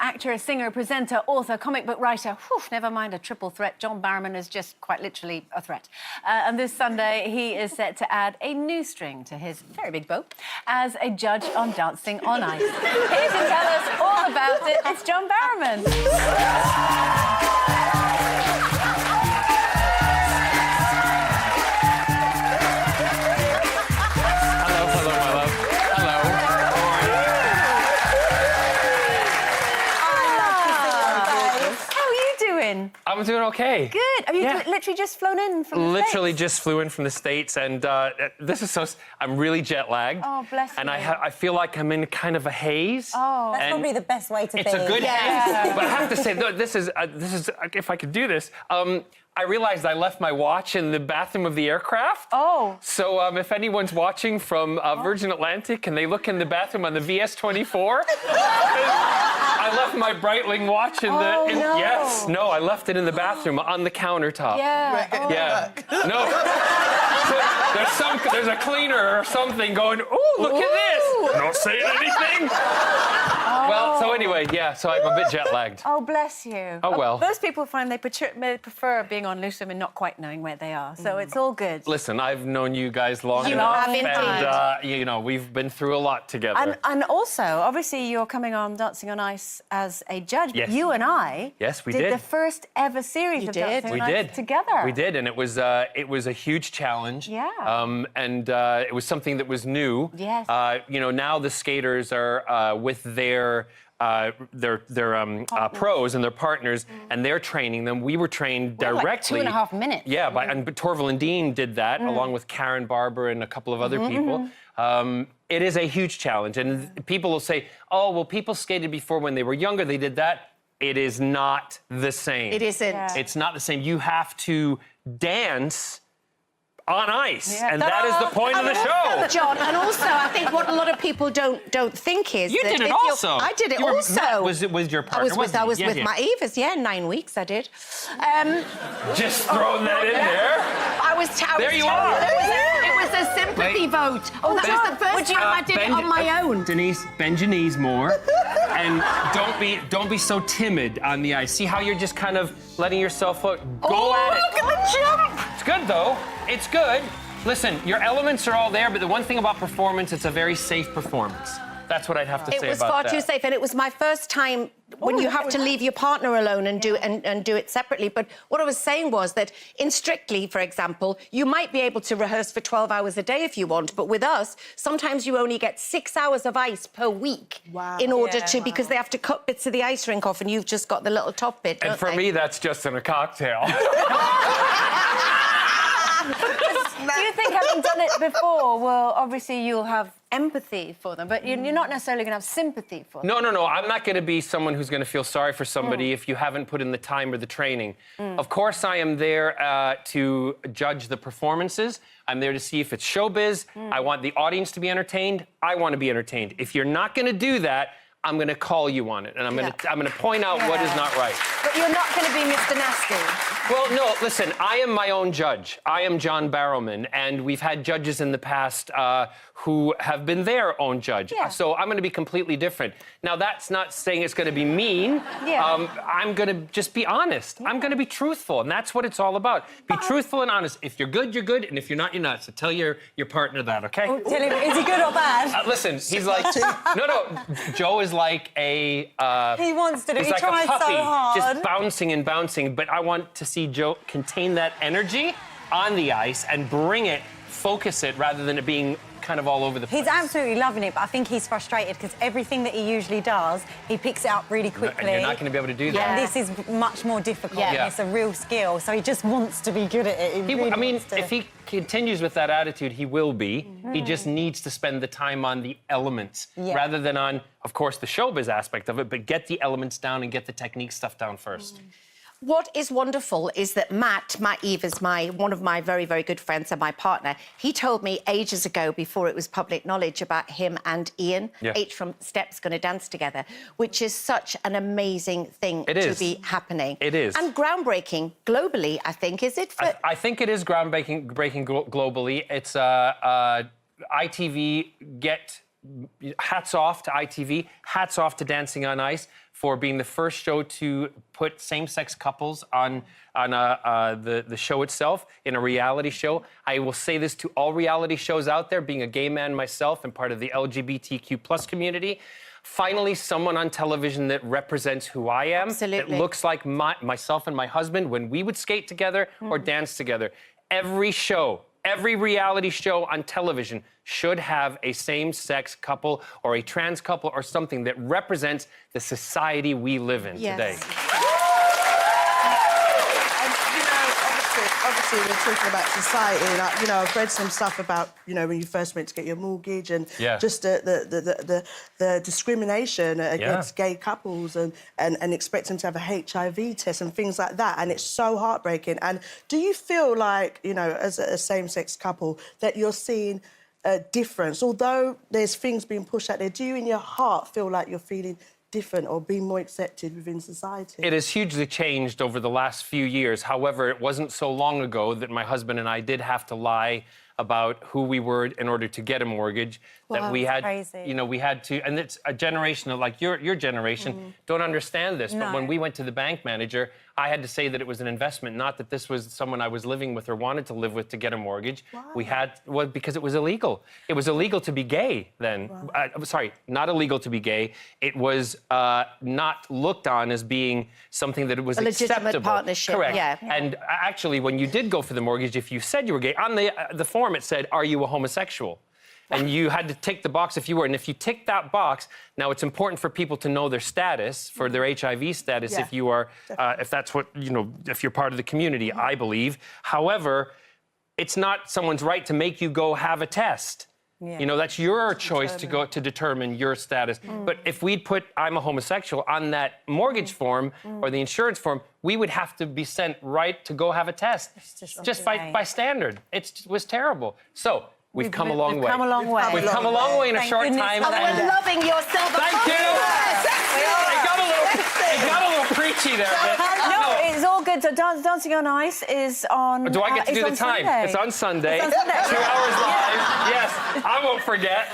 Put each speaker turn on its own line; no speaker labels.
Actor, singer, presenter, author, comic book writer. Whew, never mind a triple threat. John Barrowman is just quite literally a threat. And this Sunday, he is set to add a new string to his very big bow as a judge on Dancing on Ice. Here to tell us all about it, it's John Barrowman.
I'm doing okay.
Good. Have you literally just flown in from the States?
Literally just flew in from the States, and this is so... I'm really jet-lagged.
Oh, bless you.
And I feel like I'm in kind of a haze.
Oh.
That's probably the best way to be.
It's a good haze. But I have to say, no, this is if I could do this, I realized I left my watch in the bathroom of the aircraft.
Oh.
So if anyone's watching from Virgin Atlantic, can they look in the bathroom on the VS24? I left my Breitling watch in the...
no.
Yes, no, I left it in the bathroom on the countertop.
Yeah.
Yeah. No. There's a cleaner or something going, "Ooh, look at this." Not saying anything. Well, so anyway, yeah, so I'm a bit jet-lagged.
Oh, bless you.
Oh, well.
Most people find they prefer being on Lucium and not quite knowing where they are, so it's all good.
Listen, I've known you guys long
You
enough.
have indeed.
And, you know, we've been through a lot together.
And also, obviously, you're coming on Dancing on Ice as a judge,
Yes.
but you and I
did
the first ever series of Dancing on Ice together.
We did, and it was a huge challenge.
Yeah.
And it was something that was new.
Yes.
You know, now the skaters are with their pros and their partners, and they're training them. We were trained directly.
Like 2.5 minutes.
Yeah, and Torval and Dean did that, along with Karen Barber and a couple of other people. It is a huge challenge, and people will say, "Oh, well, people skated before when they were younger. They did that." It is not the same.
It isn't.
Yeah.
It's not the same. You have to dance on ice,
Yeah.
and that is the point of the show.
John, and also I think what a lot of people don't think is
You
that
did it
if
also.
I did it
You were-
also.
Matt was it with your partner?
I was with
Yeah.
my Evas, 9 weeks I did.
Just throwing that in there.
There
you are.
It was a sympathy vote. Oh, that was the first time I did it on my own.
Denise, bend your knees more, and don't be so timid on the ice. See how you're just kind of letting yourself go at it.
Look at the jump!
It's good though. It's good. Listen, your elements are all there, but the one thing about performance, it's a very safe performance. That's what I'd have to say about that.
It was far too safe, and it was my first time when you have to leave your partner alone and do it separately. But what I was saying was that in Strictly, for example, you might be able to rehearse for 12 hours a day if you want, but with us, sometimes you only get 6 hours of ice per week in order to, because they have to cut bits of the ice rink off, and you've just got the little top bit,
And for me, that's just in a cocktail.
Do you think, having done it before, well, obviously you'll have empathy for them, but you're not necessarily going to have sympathy for them?
No. I'm not going to be someone who's going to feel sorry for somebody if you haven't put in the time or the training. Of course, I am there to judge the performances. I'm there to see if it's showbiz. I want the audience to be entertained. I want to be entertained. If you're not going to do that, I'm going to call you on it, and I'm going to point out what is not right.
But you're not going to be Mr. Nasty.
Well, no, listen, I am my own judge. I am John Barrowman, and we've had judges in the past who have been their own judge.
Yeah.
So I'm going to be completely different. Now, that's not saying it's going to be mean.
Yeah.
I'm going to just be honest. I'm going to be truthful, and that's what it's all about. Be truthful and honest. If you're good, you're good, and if you're not, you're not. So tell your partner that, okay?
Tell him, is he good or bad?
Listen, he's like... No, Joe is like a...
He wants to do it.
He's
He
like
tries
a puppy,
so hard.
just bouncing and bouncing. But I want to see Joe contain that energy on the ice and bring it, focus it, rather than it being kind of all over the place.
He's absolutely loving it, but I think he's frustrated because everything that he usually does, he picks it up really quickly.
And you're not going to be able to do that.
And this is much more difficult.
Yeah.
It's a real skill, so he just wants to be good at it.
If he continues with that attitude, he will be. He just needs to spend the time on the elements rather than on, of course, the showbiz aspect of it, but get the elements down and get the technique stuff down first.
What is wonderful is that Matt Eve is one of my very, very good friends and my partner. He told me ages ago, before it was public knowledge, about him and Ian, H from Steps, going to dance together, which is such an amazing thing to be happening.
It is.
And groundbreaking globally, I think. Is it?
I think it is groundbreaking globally. It's ITV get hats off to ITV, hats off to Dancing on Ice for being the first show to put same-sex couples on the show itself in a reality show. I will say this to all reality shows out there, being a gay man myself and part of the LGBTQ+ community. Finally, someone on television that represents who I am,
Absolutely.
that looks like myself and my husband when we would skate together or dance together. Every show, every reality show on television should have a same-sex couple or a trans couple or something that represents the society we live in today.
Obviously, we're talking about society. Like, I've read some stuff about, when you first went to get your mortgage and just the discrimination against gay couples and expecting them to have a HIV test and things like that. And it's so heartbreaking. And do you feel like, as a same-sex couple, that you're seeing a difference? Although there's things being pushed out there, do you in your heart feel like you're feeling different or being more accepted within society?
It has hugely changed over the last few years. However, it wasn't so long ago that my husband and I did have to lie about who we were in order to get a mortgage. That we had, we had to, and it's a generation of like your generation don't understand this. But when we went to the bank manager, I had to say that it was an investment, not that this was someone I was living with or wanted to live with to get a mortgage. We had, because it was illegal. It was illegal to be gay then. Sorry, not illegal to be gay. It was not looked on as being something that it was acceptable.
A legitimate partnership.
Correct.
Yeah.
And actually, when you did go for the mortgage, if you said you were gay, on the form it said, "Are you a homosexual?" And you had to tick the box if you were. And if you tick that box, now it's important for people to know their status, for their HIV status, if you are, if that's what, if you're part of the community, I believe. However, it's not someone's right to make you go have a test. That's your choice to go to determine your status. But if we'd put "I'm a homosexual" on that mortgage form or the insurance form, we would have to be sent right to go have a test. Just by standard. It was terrible. So we've come a long way.
We've come a long way.
We've come a long way in a short time.
And we're loving your silver.
Thank you. It got a little preachy there.
No, it's all good. So Dancing on Ice is on...
Do I get to do the time?
Sunday.
It's on Sunday.
It's on Sunday.
2 hours live. Yes, I won't forget.